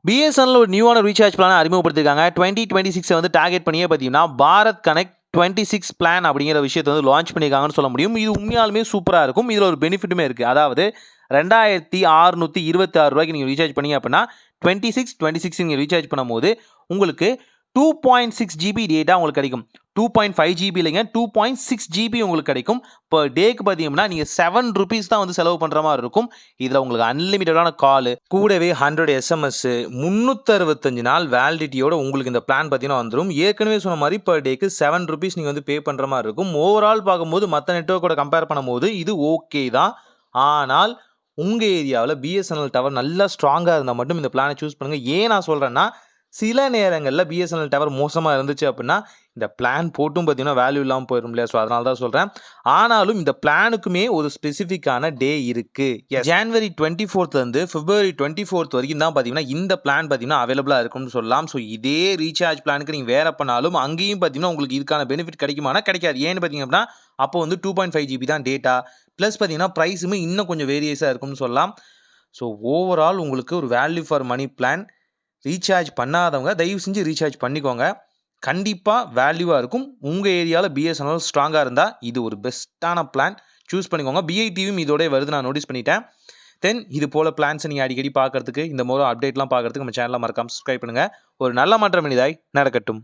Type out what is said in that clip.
BSNL ஒரு நியூவான recharge plan அறிமுகப்படுத்திருக்காங்க. 2026 வந்து target பண்ணியே பார்த்தீங்கன்னா பாரத் கனெக்ட் 26 பிளான் அப்படிங்கிற விஷயத்தை வந்து லான்ச் பண்ணியிருக்காங்கன்னு சொல்ல முடியும். இது உண்மையாலுமே சூப்பராக இருக்கும். இதில் ஒரு பெனிஃபிட்டுமே இருக்குது. அதாவது 2626 ரூபாய்க்கு நீங்கள் ரீசார்ஜ் பண்ணீங்க அப்படின்னா 26 நீங்கள் ரீசார்ஜ் பண்ணும்போது உங்களுக்கு 2.6 ஜிபி டேட்டா உங்களுக்கு கிடைக்கும். 2.5 ஜிபி இல்லைங்க, 2.6 ஜிபி உங்களுக்கு கிடைக்கும். பர் டேக்கு பார்த்தீங்கன்னா நீங்கள் 7 ருபீஸ் தான் வந்து செலவு பண்ணுற மாதிரி இருக்கும். இதில் உங்களுக்கு அன்லிமிட்டடான காலு கூடவே 100 எஸ்எம்எஸ் 365 நாள் வேலிடிட்டியோட உங்களுக்கு இந்த பிளான் பார்த்தீங்கன்னா வந்துடும். ஏற்கனவே சொன்ன மாதிரி பர் டேக்கு 7 ருபீஸ் நீங்கள் வந்து பே பண்ணுற மாதிரி இருக்கும். ஓவரால் பார்க்கும்போது மற்ற நெட்வொர்க்கோட கம்பேர் பண்ணும்போது இது ஓகே தான். ஆனால் உங்கள் ஏரியாவில் பிஎஸ்என்எல் டவர் நல்லா ஸ்ட்ராங்காக இருந்தால் மட்டும் இந்த பிளானை சூஸ் பண்ணுங்கள். ஏன் நான் சொல்கிறேன்னா சில நேரங்களில் பிஎஸ்என்எல் டவர் மோசமாக இருந்துச்சு அப்படின்னா இந்த பிளான் போட்டும் பார்த்தீங்கன்னா வேல்யூ இல்லாமல் போயிடும் இல்லையா? ஸோ அதனால தான் சொல்கிறேன். ஆனாலும் இந்த பிளானுக்குமே ஒரு ஸ்பெசிஃபிக்கான டே இருக்குது. ஜான்வரி 24லேருந்து பிப்ரவரி 24 வரைக்கும் தான் பார்த்தீங்கன்னா இந்த பிளான் பார்த்தீங்கன்னா அவைலபிளாக இருக்கும்னு சொல்லலாம். ஸோ இதே ரீசார்ஜ் பிளானுக்கு நீங்கள் வேறு பண்ணாலும் அங்கேயும் பார்த்தீங்கன்னா உங்களுக்கு இதுக்கான பெனிஃபிட் கிடைக்குமானா கிடைக்காது. ஏன்னு பார்த்தீங்க அப்படின்னா அப்போ வந்து 2.5 ஜிபி தான் டேட்டா ப்ளஸ் பார்த்தீங்கன்னா ப்ரைஸுமே இன்னும் கொஞ்சம் வேரியஸாக இருக்கும்னு சொல்லலாம். ஸோ ஓவரால் உங்களுக்கு ஒரு value for money plan. Recharge பண்ணாதவங்க தயவு செஞ்சு ரீசார்ஜ் பண்ணிக்கோங்க. கண்டிப்பாக வேல்யூவாக இருக்கும். உங்கள் ஏரியாவில் பிஎஸ்என்எல் ஸ்ட்ராங்காக இருந்தால் இது ஒரு பெஸ்ட்டான பிளான் சூஸ் பண்ணிக்கோங்க. பிஐடியும் இதோட வருது நான் நோட்டீஸ் பண்ணிட்டேன். தென் இது போல் பிளான்ஸை நீங்கள் அடிக்கடி பார்க்குறதுக்கு இந்த மாதிரி அப்டேட்லாம் பார்க்குறதுக்கு நம்ம சேனலை மறக்காமல் சப்ஸ்கிரைப் பண்ணுங்கள். ஒரு நல்ல மாற்றம் இனிதாய் நடக்கட்டும்.